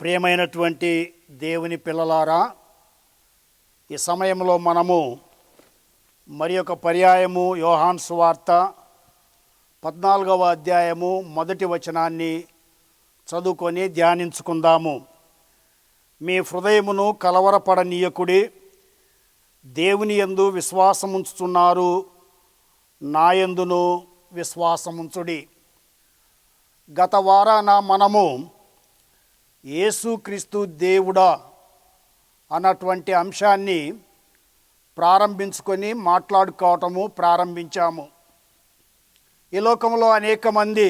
ప్రియమైనటువంటి దేవుని పిల్లలారా, ఈ సమయంలో మనము మరి ఒక పర్యాయము యోహాను సువార్త 14వ అధ్యాయము మొదటి వచనాన్ని చదువుకొని ధ్యానించుకుందాము. మీ హృదయమును కలవరపడనీయకుడి, దేవుని యందు విశ్వాసముంచుతున్నారు, నా యందును విశ్వాసముంచుడి. గత వారాన మనము యేసుక్రీస్తు దేవుడా అన్నటువంటి అంశాన్ని మాట్లాడుకోవటము ప్రారంభించాము. ఈ లోకంలో అనేక మంది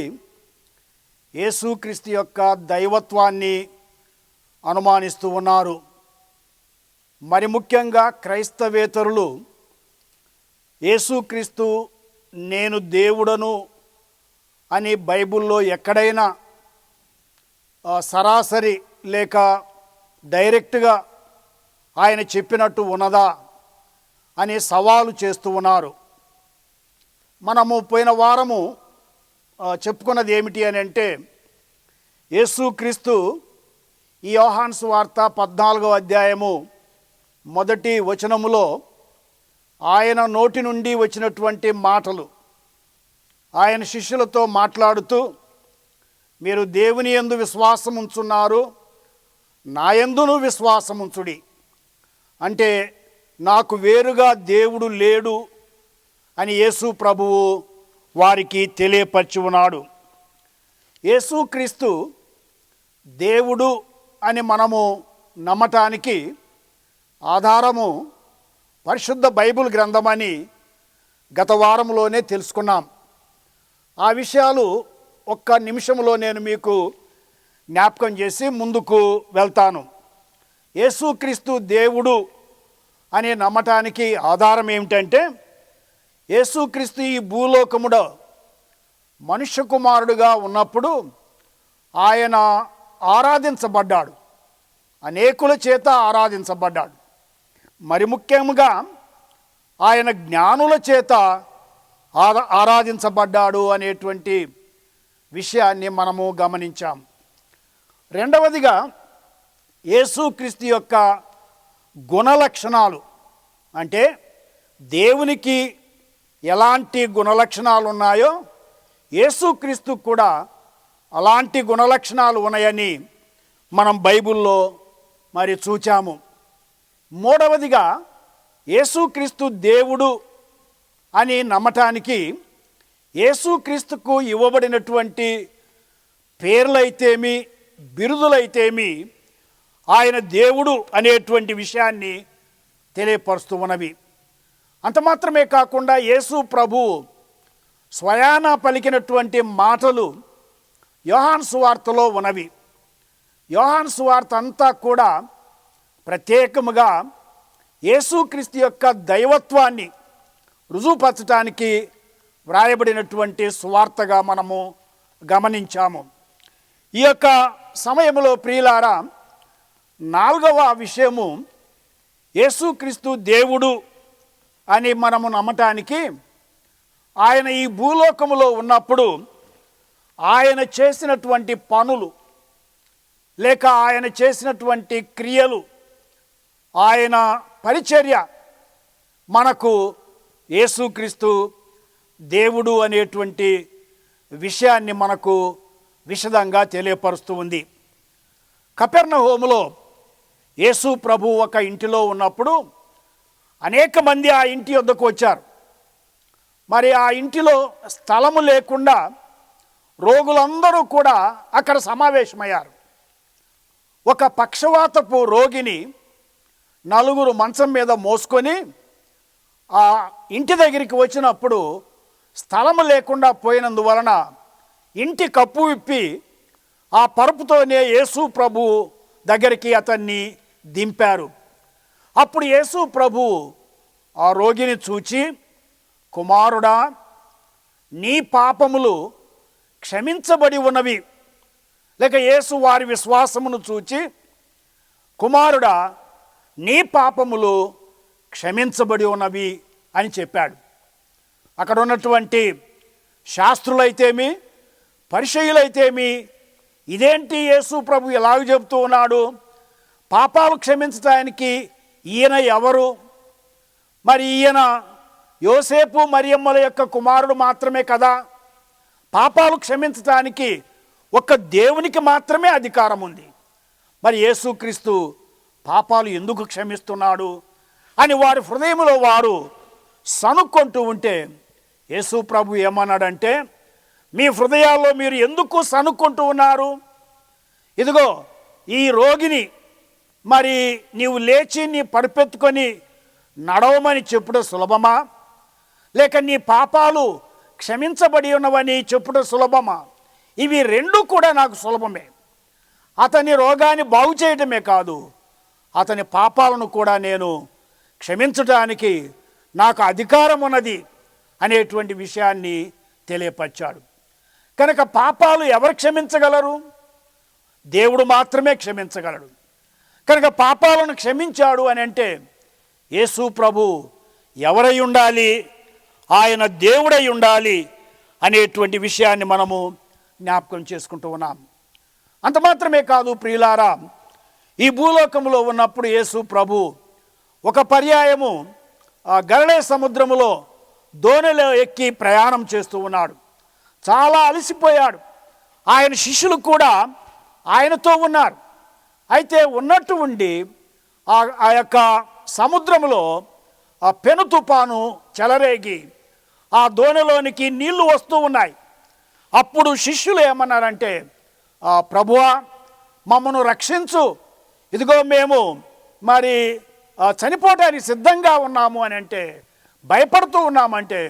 యేసుక్రీస్తు యొక్క దైవత్వాన్ని అనుమానిస్తూ ఉన్నారు. మరి ముఖ్యంగా క్రైస్తవేతరులు యేసుక్రీస్తు నేను దేవుడను అని బైబిల్లో ఎక్కడైనా సరాసరి లేక డైరెక్ట్గా ఆయన చెప్పినట్టు ఉన్నదా అని సవాలు చేస్తూ ఉన్నారు. మనము పోయిన వారము చెప్పుకున్నది ఏమిటి అని అంటే, యేసుక్రీస్తు ఈ యోహాను సువార్త 14వ అధ్యాయము మొదటి వచనములో ఆయన నోటి నుండి వచ్చినటువంటి మాటలు, ఆయన శిష్యులతో మాట్లాడుతూ, మీరు దేవుని యందు విశ్వాసముంచున్నారు, నా యందును విశ్వాసముంచుడి. అంటే నాకు వేరుగా దేవుడు లేడు అని యేసు ప్రభువు వారికి తెలియపరిచి ఉన్నాడు. యేసుక్రీస్తు దేవుడు అని మనము నమ్మటానికి ఆధారము పరిశుద్ధ బైబిల్ గ్రంథమని గత వారంలోనే తెలుసుకున్నాం. ఆ విషయాలు ఒక్క నిమిషంలో నేను మీకు జ్ఞాపకం చేసి ముందుకు వెళ్తాను. యేసుక్రీస్తు దేవుడు అని నమ్మటానికి ఆధారం ఏమిటంటే, యేసుక్రీస్తు ఈ భూలోకములో మనుష్య కుమారుడుగా ఉన్నప్పుడు ఆయన ఆరాధించబడ్డాడు, అనేకుల చేత ఆరాధించబడ్డాడు. మరి ముఖ్యంగా ఆయన జ్ఞానుల చేత ఆరాధించబడ్డాడు అనేటువంటి విషయాన్ని మనము గమనించాం. రెండవదిగా యేసుక్రీస్తు యొక్క గుణలక్షణాలు, అంటే దేవునికి ఎలాంటి గుణలక్షణాలు ఉన్నాయో యేసుక్రీస్తు కూడా అలాంటి గుణలక్షణాలు ఉన్నాయని మనం బైబిల్లో మరి చూచాము. మూడవదిగా యేసుక్రీస్తు దేవుడు అని నమ్మటానికి యేసుక్రీస్తుకు ఇవ్వబడినటువంటి పేర్లైతేమి బిరుదులైతేమి ఆయన దేవుడు అనేటువంటి విషయాన్ని తెలియపరుస్తూ ఉన్నవి. అంత మాత్రమే కాకుండా యేసు ప్రభు స్వయాన పలికినటువంటి మాటలు యోహాను సువార్తలో ఉన్నవి. యోహాను సువార్త అంతా కూడా ప్రత్యేకముగా యేసుక్రీస్తు యొక్క దైవత్వాన్ని రుజువుపరచడానికి వ్రాయబడినటువంటి సువార్తగా మనము గమనించాము. ఈ యొక్క సమయంలో ప్రియులారా, 4వ విషయము యేసుక్రీస్తు దేవుడు అని మనము నమ్మటానికి ఆయన ఈ భూలోకములో ఉన్నప్పుడు ఆయన చేసినటువంటి పనులు లేక ఆయన చేసినటువంటి క్రియలు, ఆయన పరిచర్య మనకు యేసుక్రీస్తు దేవుడు అనేటువంటి విషయాన్ని మనకు విశదంగా తెలియపరుస్తూ ఉంది. కపెర్నహూములో యేసు ప్రభు ఒక ఇంటిలో ఉన్నప్పుడు అనేక మంది ఆ ఇంటి వద్దకు వచ్చారు. మరి ఆ ఇంటిలో స్థలము లేకుండా రోగులందరూ కూడా అక్కడ సమావేశమయ్యారు. ఒక పక్షవాతపు రోగిని 4 మంచం మీద మోసుకొని ఆ ఇంటి దగ్గరికి వచ్చినప్పుడు స్థలము లేకుండా పోయినందువలన ఇంటి కప్పు విప్పి ఆ పరుపుతోనే యేసు ప్రభు దగ్గరికి అతన్ని దింపారు. అప్పుడు యేసు ప్రభు ఆ రోగిని చూచి, కుమారుడా, నీ పాపములు క్షమించబడి ఉన్నవి. లేక యేసు వారి విశ్వాసమును చూచి, కుమారుడా, నీ పాపములు క్షమించబడి ఉన్నవి అని చెప్పాడు. అక్కడ ఉన్నటువంటి శాస్త్రులైతేమి పరిసయ్యులైతేమి ఇదేంటి యేసు ప్రభు ఎలాగ చెబుతూ ఉన్నాడు? పాపాలు క్షమించడానికి ఈయన ఎవరు? మరి ఈయన యోసేపు మరియమ్మల యొక్క కుమారుడు మాత్రమే కదా. పాపాలు క్షమించడానికి ఒక్క దేవునికి మాత్రమే అధికారం ఉంది. మరి యేసుక్రీస్తు పాపాలు ఎందుకు క్షమిస్తున్నాడు అని వారి హృదయంలో వారు సనుక్కుంటూ ఉంటే యేసు ప్రభు ఏమన్నాడంటే, మీ హృదయాల్లో మీరు ఎందుకు సనుక్కుంటూ ఉన్నారు? ఇదిగో ఈ రోగిని మరి నీవు లేచి నీ పడిపెత్తుకొని నడవమని చెప్పుడు సులభమా, లేక నీ పాపాలు క్షమించబడి ఉన్నవని చెప్పుడు సులభమా? ఇవి రెండు కూడా నాకు సులభమే. అతని రోగాన్ని బాగు చేయటమే కాదు, అతని పాపాలను కూడా నేను క్షమించడానికి నాకు అధికారం ఉన్నది అనేటువంటి విషయాన్ని తెలియపరిచాడు. కనుక పాపాలు ఎవరు క్షమించగలరు? దేవుడు మాత్రమే క్షమించగలడు. కనుక పాపాలను క్షమించాడు అని అంటే యేసు ప్రభు ఎవరై ఉండాలి? ఆయన దేవుడై ఉండాలి అనేటువంటి విషయాన్ని మనము జ్ఞాపకం చేసుకుంటూ ఉన్నాం. అంత మాత్రమే కాదు ప్రియులారా, ఈ భూలోకంలో ఉన్నప్పుడు యేసు ప్రభు ఒక పర్యాయము గలిలయ సముద్రములో దోణిలో ఎక్కి ప్రయాణం చేస్తూ ఉన్నాడు. చాలా అలసిపోయాడు. ఆయన శిష్యులు కూడా ఆయనతో ఉన్నారు. అయితే ఉన్నట్టు ఉండి ఆ యొక్క సముద్రములో ఆ పెను తుఫాను చెలరేగి ఆ దోణిలోనికి నీళ్లు వస్తూ ఉన్నాయి. అప్పుడు శిష్యులు ఏమన్నారంటే, ప్రభువా మమ్మను రక్షించు, ఇదిగో మేము మరి చనిపోవడానికి సిద్ధంగా ఉన్నాము అని అంటే, భయపడుతూ ఉన్నామంటే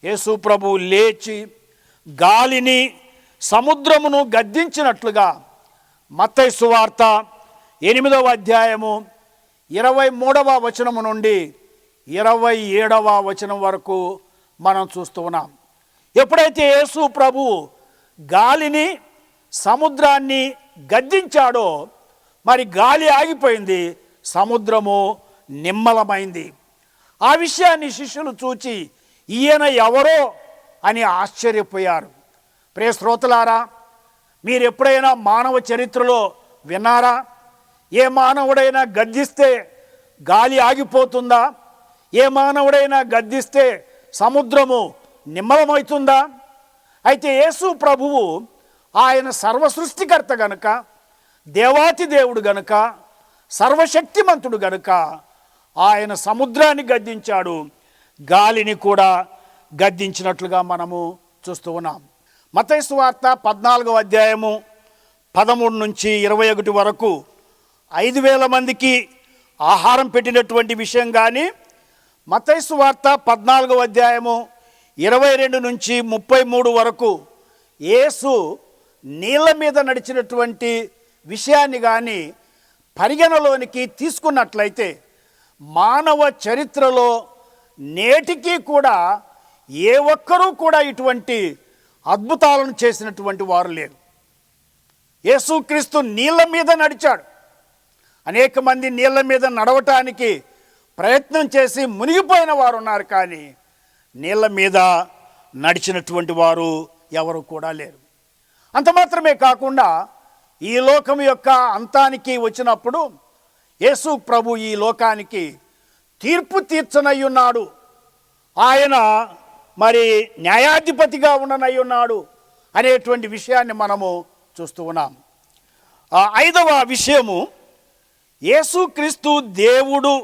యేసు ప్రభు లేచి గాలిని సముద్రమును గద్దించినట్లుగా మత్తయి సువార్త 8వ అధ్యాయము 23వ వచనము నుండి 27వ వచనం వరకు మనం చూస్తూ ఉన్నాం. ఎప్పుడైతే యేసు ప్రభు గాలిని సముద్రాన్ని గద్దించాడో మరి గాలి ఆగిపోయింది, సముద్రము నిమ్మలమైంది. ఆ విషయాన్ని శిష్యులు చూచి ఈయన ఎవరో అని ఆశ్చర్యపోయారు. ప్రియ శ్రోతలారా, మీరు ఎప్పుడైనా మానవ చరిత్రలో విన్నారా? ఏ మానవుడైనా గద్దిస్తే గాలి ఆగిపోతుందా? ఏ మానవుడైనా గద్దిస్తే సముద్రము నిమ్మలమవుతుందా? అయితే యేసు ప్రభువు ఆయన సర్వసృష్టికర్త గనుక, దేవాతి దేవుడు గనుక, సర్వశక్తిమంతుడు గనుక ఆయన సముద్రాన్ని గద్దించాడు, గాలిని కూడా గద్దించినట్లుగా మనము చూస్తూ ఉన్నాం. మత్తయి సువార్త 14వ అధ్యాయము 13 నుంచి 21 వరకు 5,000 మందికి ఆహారం పెట్టినటువంటి విషయం కానీ, మత్తయి సువార్త 14వ అధ్యాయము 22 నుంచి 33 వరకు యేసు నీళ్ళ మీద నడిచినటువంటి విషయాన్ని కానీ పరిగణలోనికి తీసుకున్నట్లయితే మానవ చరిత్రలో నేటికి కూడా ఏ ఒక్కరూ కూడా ఇటువంటి అద్భుతాలను చేసినటువంటి వారు లేరు. యేసుక్రీస్తు నీళ్ళ మీద నడిచాడు. అనేక మంది నీళ్ళ మీద నడవటానికి ప్రయత్నం చేసి మునిగిపోయిన వారు ఉన్నారు, కానీ నీళ్ళ మీద నడిచినటువంటి వారు ఎవరు కూడా లేరు. అంత మాత్రమే కాకుండా ఈ లోకం యొక్క అంతానికి వచ్చినప్పుడు యేసు ప్రభు ఈ లోకానికి తీర్పు తీర్చనయ్యున్నాడు. ఆయన మరి న్యాయాధిపతిగా ఉండనయ్యున్నాడు అనేటువంటి విషయాన్ని మనము చూస్తూ ఉన్నాం. 5వ విషయము, యేసుక్రీస్తు దేవుడు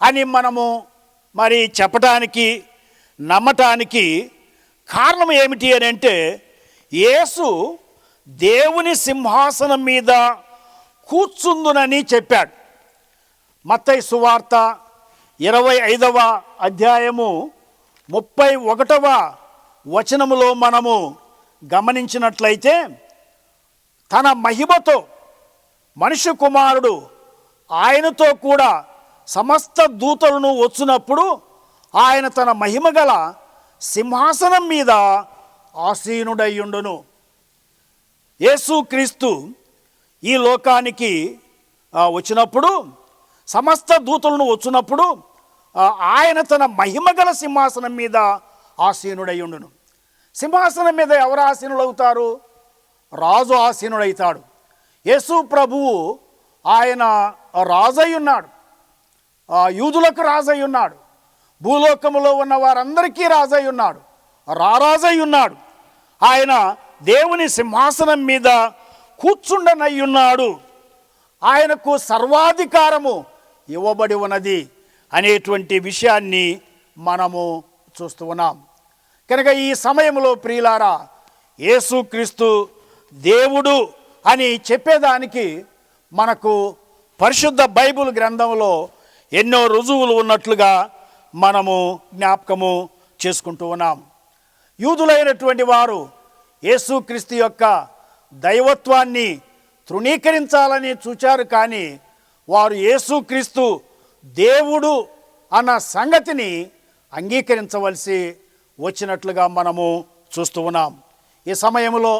అని మనము మరి చెప్పటానికి నమ్మటానికి కారణం ఏమిటి అని అంటే, యేసు దేవుని సింహాసనం మీద కూర్చుందునని చెప్పాడు. మత్తయి సువార్త 25వ అధ్యాయము 31వ వచనములో మనము గమనించినట్లయితే, తన మహిమతో మనుష్య కుమారుడు ఆయనతో కూడా సమస్త దూతలను వచ్చినప్పుడు ఆయన తన మహిమగల సింహాసనం మీద ఆసీనుడయ్యుండును. యేసుక్రీస్తు ఈ లోకానికి వచ్చినప్పుడు, సమస్త దూతలను వచ్చినప్పుడు ఆయన తన మహిమగల సింహాసనం మీద ఆసీనుడయ్యుండును. సింహాసనం మీద ఎవరు ఆసీనులు అవుతారు? రాజు ఆసీనుడైతాడు. యేసు ప్రభువు ఆయన రాజై ఉన్నాడు, యూదులకు రాజై ఉన్నాడు, భూలోకములో ఉన్న వారందరికీ రాజై ఉన్నాడు, రారాజై ఉన్నాడు. ఆయన దేవుని సింహాసనం మీద కూర్చుండనయ్యున్నాడు. ఆయనకు సర్వాధికారము ఇవ్వబడి ఉన్నది అనేటువంటి విషయాన్ని మనము చూస్తూ ఉన్నాం. కనుక ఈ సమయంలో ప్రియులారా, యేసుక్రీస్తు దేవుడు అని చెప్పేదానికి మనకు పరిశుద్ధ బైబిల్ గ్రంథంలో ఎన్నో రుజువులు ఉన్నట్లుగా మనము జ్ఞాపకము చేసుకుంటూ ఉన్నాం. యూదులైనటువంటి వారు యేసుక్రీస్తు యొక్క దైవత్వాన్ని తృణీకరించాలని చూచారు, కానీ వారు యేసుక్రీస్తు దేవుడు అన్న సంగతిని అంగీకరించవలసి వచ్చినట్లుగా మనము చూస్తూ ఉన్నాం. ఈ సమయంలో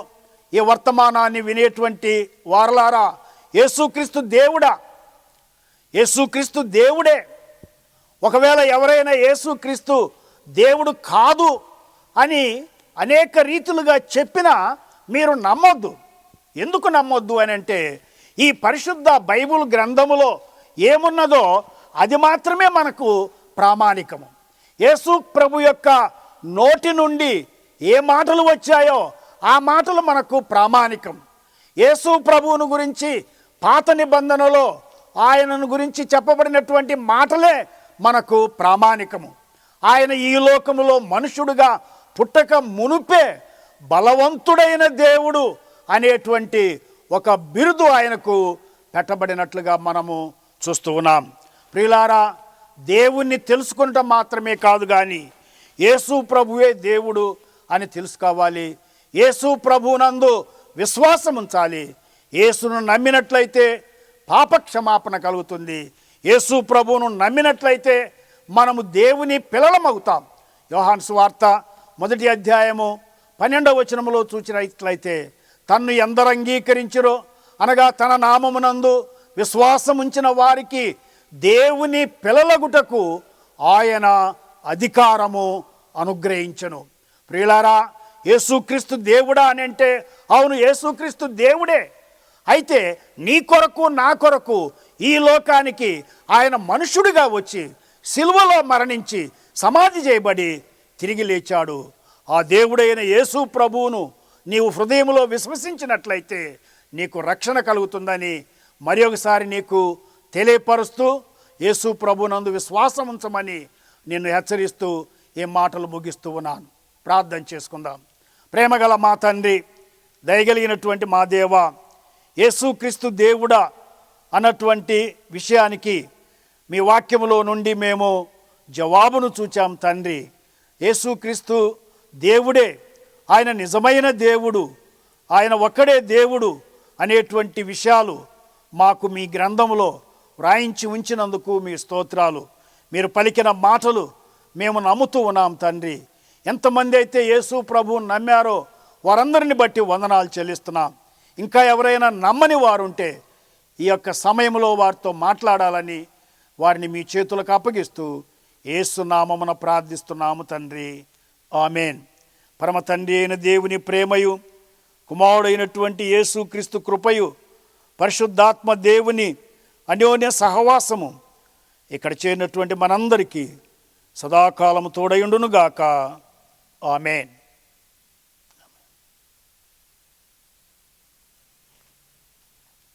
ఈ వర్తమానాన్ని వినేటువంటి వారలారా, యేసుక్రీస్తు దేవుడా? యేసుక్రీస్తు దేవుడే. ఒకవేళ ఎవరైనా యేసుక్రీస్తు దేవుడు కాదు అని అనేక రీతులుగా చెప్పినా మీరు నమ్మొద్దు. ఎందుకు నమ్మొద్దు అని అంటే, ఈ పరిశుద్ధ బైబిల్ గ్రంథములో ఏమున్నదో అది మాత్రమే మనకు ప్రామాణికము. యేసు ప్రభు యొక్క నోటి నుండి ఏ మాటలు వచ్చాయో ఆ మాటలు మనకు ప్రామాణికం. యేసు ప్రభువును గురించి పాత నిబంధనలో ఆయనను గురించి చెప్పబడినటువంటి మాటలే మనకు ప్రామాణికము. ఆయన ఈ లోకములో మనుషుడుగా పుట్టక మునుపే బలవంతుడైన దేవుడు అనేటువంటి ఒక బిరుదు ఆయనకు పెట్టబడినట్లుగా మనము చూస్తూ ఉన్నాం. ప్రియులారా, దేవుణ్ణి తెలుసుకుంటాం మాత్రమే కాదు, కానీ యేసు ప్రభువే దేవుడు అని తెలుసుకోవాలి. యేసు ప్రభువునందు విశ్వాసం ఉంచాలి. యేసును నమ్మినట్లయితే పాపక్షమాపణ కలుగుతుంది. యేసు ప్రభువును నమ్మినట్లయితే మనము దేవుని పిల్లలమవుతాం. యోహాను సువార్త 1వ అధ్యాయము 12వ వచనములో చూచినట్లయితే, తన్ను ఎందరు అంగీకరించిరో అనగా తన నామమునందు విశ్వాసం ఉంచిన వారికి దేవుని పిల్లలగుటకు ఆయన అధికారము అనుగ్రహించెను. ప్రియులారా, యేసుక్రీస్తు దేవుడా అని అంటే, అవును, యేసుక్రీస్తు దేవుడే. అయితే నీ కొరకు నా కొరకు ఈ లోకానికి ఆయన మనుషుడిగా వచ్చి సిలువలో మరణించి సమాధి చేయబడి తిరిగి లేచాడు. ఆ దేవుడైన యేసు ప్రభువును నీవు హృదయంలో విశ్వసించినట్లయితే నీకు రక్షణ కలుగుతుందని మరి ఒకసారి నీకు తెలియపరుస్తూ, యేసు ప్రభునందు విశ్వాసం ఉంచమని నిన్ను హెచ్చరిస్తూ ఈ మాటలు ముగిస్తూ ఉన్నాను. ప్రార్థన చేసుకుందాం. ప్రేమగల మా తండ్రి, దయగలిగినటువంటి మా దేవ, యేసుక్రీస్తు దేవుడా అన్నటువంటి విషయానికి మీ వాక్యములో నుండి మేము జవాబును చూచాం తండ్రి. యేసుక్రీస్తు దేవుడే, ఆయన నిజమైన దేవుడు, ఆయన ఒక్కడే దేవుడు అనేటువంటి విషయాలు మాకు మీ గ్రంథంలో వ్రాయించి ఉంచినందుకు మీ స్తోత్రాలు. మీరు పలికిన మాటలు మేము నమ్ముతూ ఉన్నాం తండ్రి. ఎంతమంది అయితే యేసు ప్రభువుని నమ్మారో వారందరిని బట్టి వందనాలు చెల్లిస్తున్నాం. ఇంకా ఎవరైనా నమ్మని వారుంటే ఈ యొక్క సమయంలో వారితో మాట్లాడాలని వారిని మీ చేతులకు అప్పగిస్తూ యేసు నామమున ప్రార్థిస్తున్నాము తండ్రి. ఆమేన్. పరమ తండ్రి అయిన దేవుని ప్రేమయు, కుమారుడైనటువంటి యేసుక్రీస్తు కృపయు, పరిశుద్ధాత్మ దేవుని అన్యోన్య సహవాసము ఇక్కడ చేరినటువంటి మనందరికీ సదాకాలము తోడయుండునుగాక. ఆమేన్.